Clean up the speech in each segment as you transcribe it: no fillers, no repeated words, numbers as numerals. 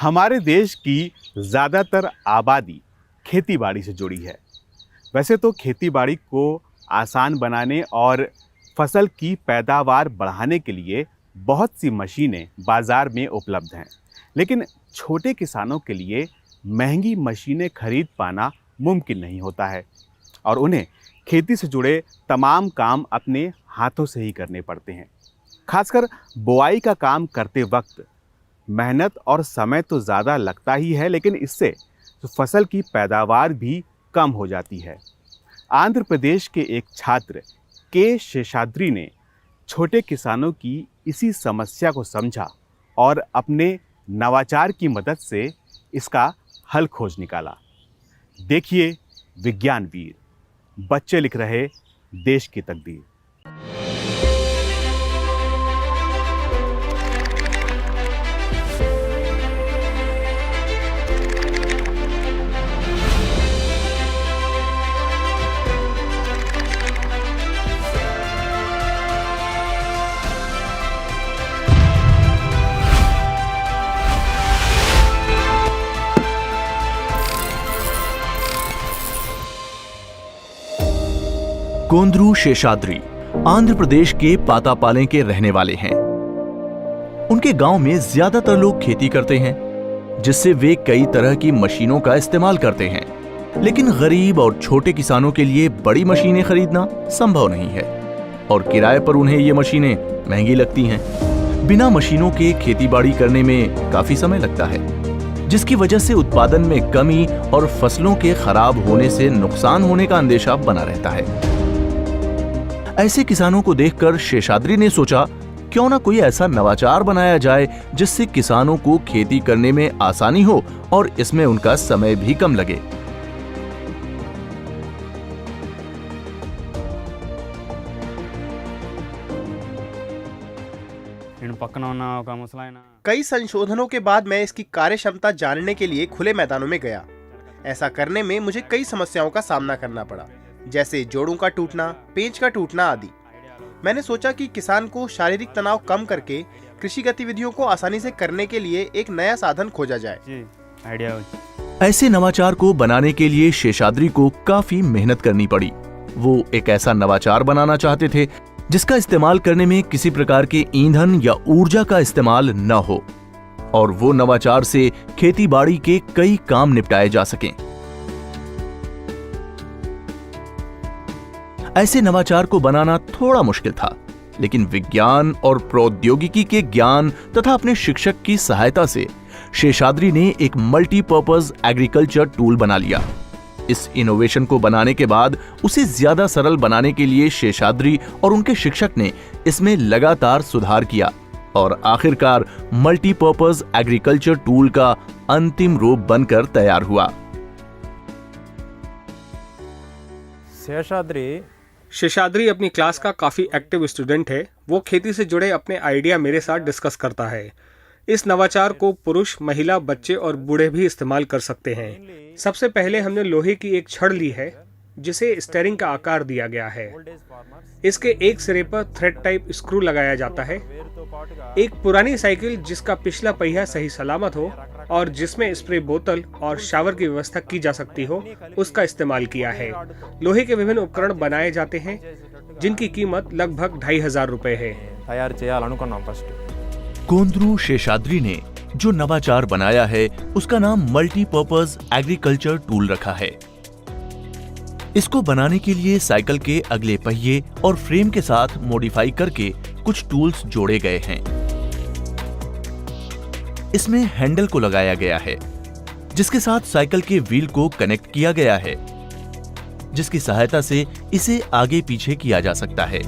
हमारे देश की ज़्यादातर आबादी खेतीबाड़ी से जुड़ी है। वैसे तो खेतीबाड़ी को आसान बनाने और फसल की पैदावार बढ़ाने के लिए बहुत सी मशीनें बाज़ार में उपलब्ध हैं, लेकिन छोटे किसानों के लिए महंगी मशीनें खरीद पाना मुमकिन नहीं होता है और उन्हें खेती से जुड़े तमाम काम अपने हाथों से ही करने पड़ते हैं। खासकर बुआई का काम करते वक्त मेहनत और समय तो ज़्यादा लगता ही है, लेकिन इससे फसल की पैदावार भी कम हो जाती है। आंध्र प्रदेश के एक छात्र के शेषाद्री ने छोटे किसानों की इसी समस्या को समझा और अपने नवाचार की मदद से इसका हल खोज निकाला। देखिए विज्ञान वीर, बच्चे लिख रहे देश की तकदीर। कोंद्रू शेषाद्री आंध्र प्रदेश के पातापाले के रहने वाले हैं। उनके गांव में ज्यादातर लोग खेती करते हैं, जिससे वे कई तरह की मशीनों का इस्तेमाल करते हैं। लेकिन गरीब और छोटे किसानों के लिए बड़ी मशीनें खरीदना संभव नहीं है और किराए पर उन्हें ये मशीनें महंगी लगती हैं। बिना मशीनों के खेतीबाड़ी करने में काफी समय लगता है, जिसकी वजह से उत्पादन में कमी और फसलों के खराब होने से नुकसान होने का अंदेशा बना रहता है। ऐसे किसानों को देखकर शेषाद्री ने सोचा, क्यों ना कोई ऐसा नवाचार बनाया जाए जिससे किसानों को खेती करने में आसानी हो और इसमें उनका समय भी कम लगे। कई संशोधनों के बाद मैं इसकी कार्यक्षमता जानने के लिए खुले मैदानों में गया। ऐसा करने में मुझे कई समस्याओं का सामना करना पड़ा, जैसे जोड़ों का टूटना, पेंच का टूटना आदि। मैंने सोचा कि किसान को शारीरिक तनाव कम करके कृषि गतिविधियों को आसानी से करने के लिए एक नया साधन खोजा जाए। ऐसे नवाचार को बनाने के लिए शेषाद्री को काफी मेहनत करनी पड़ी। वो एक ऐसा नवाचार बनाना चाहते थे जिसका इस्तेमाल करने में किसी प्रकार के ईंधन या ऊर्जा का इस्तेमाल न हो और वो नवाचार से खेतीबाड़ी के कई काम निपटाए जा सकें। ऐसे नवाचार को बनाना थोड़ा मुश्किल था, लेकिन विज्ञान और प्रौद्योगिकी के ज्ञान तथा अपने शिक्षक की सहायता से शेषाद्री ने एक मल्टीपर्पज एग्रीकल्चर टूल बना लिया। इस इनोवेशन को बनाने के बाद उसे ज्यादा सरल बनाने के लिए शेषाद्री और उनके शिक्षक ने इसमें लगातार सुधार किया और आखिरकार मल्टीपर्पज एग्रीकल्चर टूल का अंतिम रूप बनकर तैयार हुआ। शेषाद्री अपनी क्लास का काफ़ी एक्टिव स्टूडेंट है। वो खेती से जुड़े अपने आइडिया मेरे साथ डिस्कस करता है। इस नवाचार को पुरुष, महिला, बच्चे और बूढ़े भी इस्तेमाल कर सकते हैं। सबसे पहले हमने लोहे की एक छड़ ली है जिसे स्टीयरिंग का आकार दिया गया है। इसके एक सिरे पर थ्रेड टाइप स्क्रू लगाया जाता है। एक पुरानी साइकिल जिसका पिछला पहिया सही सलामत हो और जिसमें स्प्रे बोतल और शावर की व्यवस्था की जा सकती हो, उसका इस्तेमाल किया है। लोहे के विभिन्न उपकरण बनाए जाते हैं जिनकी कीमत लगभग 2500 रुपए है। कोंद्रू शेषाद्री ने जो नवाचार बनाया है उसका नाम मल्टीपर्पज एग्रीकल्चर टूल रखा है। इसको बनाने के लिए साइकिल के अगले पहिए और फ्रेम के साथ मॉडिफाई करके कुछ टूल्स जोड़े गए हैं। इसमें हैंडल को लगाया गया है जिसके साथ साइकिल के व्हील को कनेक्ट किया गया है, जिसकी सहायता से इसे आगे पीछे किया जा सकता है।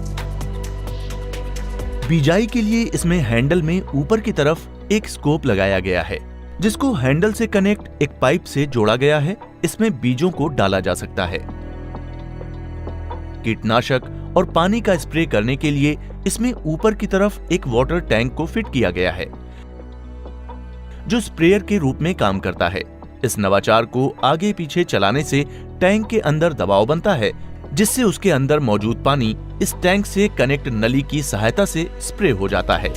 बिजाई के लिए इसमें हैंडल में ऊपर की तरफ एक स्कोप लगाया गया है जिसको हैंडल से कनेक्ट एक पाइप से जोड़ा गया है। इसमें बीजों को डाला जा सकता है। कीटनाशक और पानी का स्प्रे करने के लिए इसमें ऊपर की तरफ एक वाटर टैंक को फिट किया गया है जो स्प्रेयर के रूप में काम करता है। इस नवाचार को आगे पीछे चलाने से टैंक के अंदर दबाव बनता है जिससे उसके अंदर मौजूद पानी इस टैंक से कनेक्ट नली की सहायता से स्प्रे हो जाता है।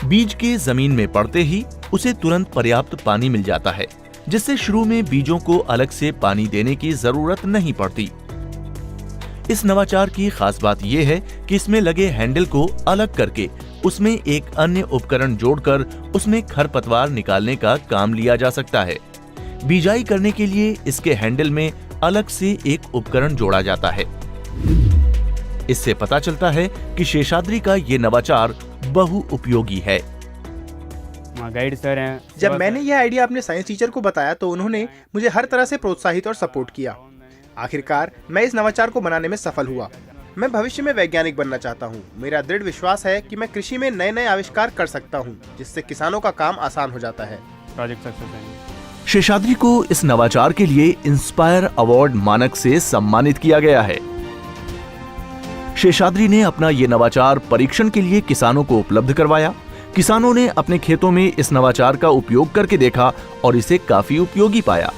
बीज के जमीन में पड़ते ही उसे तुरंत पर्याप्त पानी मिल जाता है, जिससे शुरू में बीजों को अलग से पानी देने की जरूरत नहीं पड़ती। इस नवाचार की खास बात यह है कि इसमें लगे हैंडल को अलग करके उसमें एक अन्य उपकरण जोड़कर उसमें खरपतवार निकालने का काम लिया जा सकता है। बिजाई करने के लिए इसके हैंडल में अलग से एक उपकरण जोड़ा जाता है। इससे पता चलता है कि शेषाद्री का ये नवाचार बहुउपयोगी है। गाइड सर हैं। जब मैंने यह आइडिया अपने साइंस टीचर को बताया तो उन्होंने मुझे हर तरह से प्रोत्साहित और सपोर्ट किया। आखिरकार मैं इस नवाचार को बनाने में सफल हुआ। मैं भविष्य में वैज्ञानिक बनना चाहता हूँ। मेरा दृढ़ विश्वास है कि मैं कृषि में नए नए आविष्कार कर सकता हूँ, जिससे किसानों का काम आसान हो जाता है। प्रोजेक्ट सक्सेस है। शेषाद्री को इस नवाचार के लिए इंस्पायर अवार्ड मानक से सम्मानित किया गया है। शेषाद्री ने अपना ये नवाचार परीक्षण के लिए किसानों को उपलब्ध करवाया। किसानों ने अपने खेतों में इस नवाचार का उपयोग करके देखा और इसे काफी उपयोगी पाया।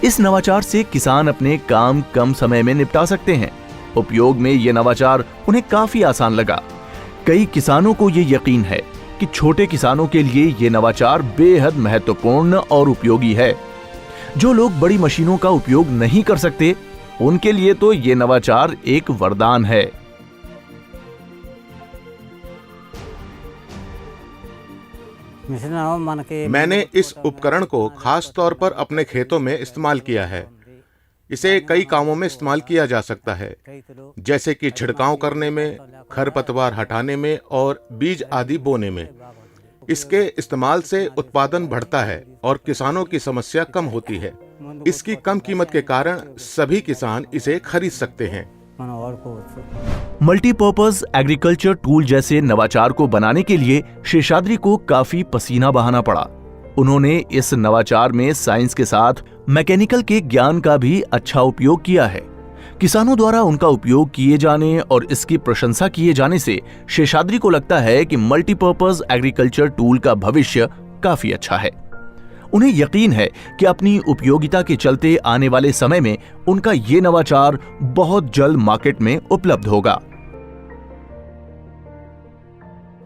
इस नवाचार से किसान अपने काम कम समय में निपटा सकते हैं। उपयोग में ये नवाचार उन्हें काफी आसान लगा। कई किसानों को ये यकीन है कि छोटे किसानों के लिए ये नवाचार बेहद महत्वपूर्ण और उपयोगी है। जो लोग बड़ी मशीनों का उपयोग नहीं कर सकते, उनके लिए तो ये नवाचार एक वरदान है। मैंने इस उपकरण को खास तौर पर अपने खेतों में इस्तेमाल किया है। इसे कई कामों में इस्तेमाल किया जा सकता है, जैसे कि छिड़काव करने में, खरपतवार हटाने में और बीज आदि बोने में। इसके इस्तेमाल से उत्पादन बढ़ता है और किसानों की समस्या कम होती है। इसकी कम कीमत के कारण सभी किसान इसे खरीद सकते हैं। मल्टीपर्पज एग्रीकल्चर टूल जैसे नवाचार को बनाने के लिए शेषाद्री को काफी पसीना बहाना पड़ा। उन्होंने इस नवाचार में साइंस के साथ मैकेनिकल के ज्ञान का भी अच्छा उपयोग किया है। किसानों द्वारा उनका उपयोग किए जाने और इसकी प्रशंसा किए जाने से शेषाद्री को लगता है कि मल्टीपर्पज एग्रीकल्चर टूल का भविष्य काफी अच्छा है। उन्हें यकीन है कि अपनी उपयोगिता के चलते आने वाले समय में उनका ये नवाचार बहुत जल्द मार्केट में उपलब्ध होगा।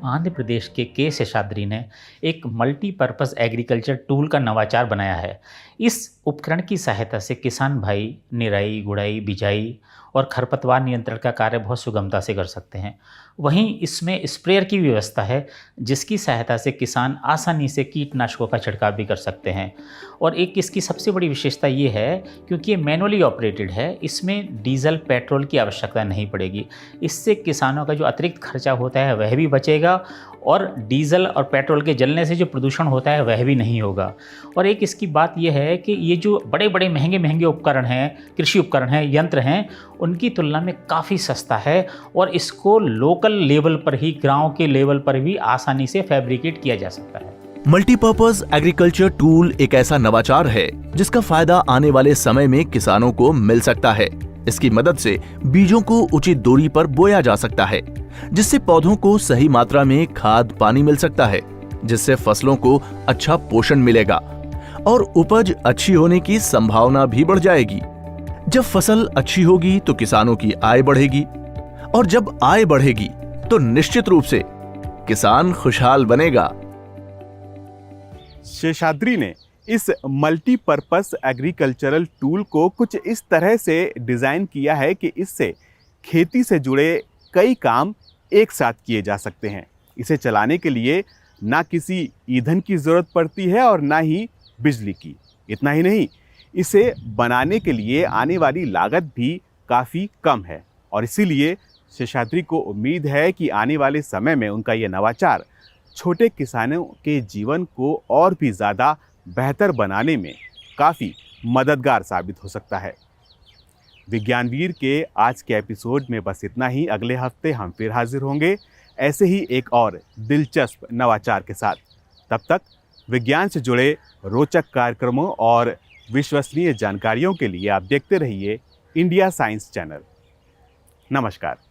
आंध्र प्रदेश के शेषाद्री ने एक मल्टीपर्पज़ एग्रीकल्चर टूल का नवाचार बनाया है। इस उपकरण की सहायता से किसान भाई निराई, गुड़ाई, बिजाई और खरपतवार नियंत्रण का कार्य बहुत सुगमता से कर सकते हैं। वहीं इसमें स्प्रेयर की व्यवस्था है, जिसकी सहायता से किसान आसानी से कीटनाशकों का छिड़काव भी कर सकते हैं। और एक इसकी सबसे बड़ी विशेषता ये है, क्योंकि ये मैनुअली ऑपरेटेड है, इसमें डीजल पेट्रोल की आवश्यकता नहीं पड़ेगी। इससे किसानों का जो अतिरिक्त खर्चा होता है वह भी बचेगा और डीजल और पेट्रोल के जलने से जो प्रदूषण होता है वह भी नहीं होगा। और एक इसकी बात यह है कि ये जो बड़े बड़े महंगे उपकरण हैं, कृषि उपकरण हैं, यंत्र हैं, उनकी तुलना में काफ़ी सस्ता है और इसको लोकल लेवल पर ही, गांव के लेवल पर भी आसानी से फैब्रिकेट किया जा सकता है। मल्टीपर्पज एग्रीकल्चर टूल एक ऐसा नवाचार है जिसका फायदा आने वाले समय में किसानों को मिल सकता है। इसकी मदद से बीजों को उचित दूरी पर बोया जा सकता है, जिससे पौधों को सही मात्रा में खाद पानी मिल सकता है, जिससे फसलों को अच्छा पोषण मिलेगा और उपज अच्छी होने की संभावना भी बढ़ जाएगी। जब फसल अच्छी होगी तो किसानों की आय बढ़ेगी और जब आय बढ़ेगी तो निश्चित रूप से किसान खुशहाल बनेगा। शेषाद्री ने इस मल्टीपर्पस एग्रीकल्चरल टूल को कुछ इस तरह से डिज़ाइन किया है कि इससे खेती से जुड़े कई काम एक साथ किए जा सकते हैं। इसे चलाने के लिए ना किसी ईंधन की ज़रूरत पड़ती है और ना ही बिजली की। इतना ही नहीं, इसे बनाने के लिए आने वाली लागत भी काफ़ी कम है और इसीलिए शेषाद्री को उम्मीद है कि आने वाले समय में उनका ये नवाचार छोटे किसानों के जीवन को और भी ज़्यादा बेहतर बनाने में काफ़ी मददगार साबित हो सकता है। विज्ञानवीर के आज के एपिसोड में बस इतना ही। अगले हफ्ते हम फिर हाजिर होंगे ऐसे ही एक और दिलचस्प नवाचार के साथ। तब तक विज्ञान से जुड़े रोचक कार्यक्रमों और विश्वसनीय जानकारियों के लिए आप देखते रहिए इंडिया साइंस चैनल। नमस्कार।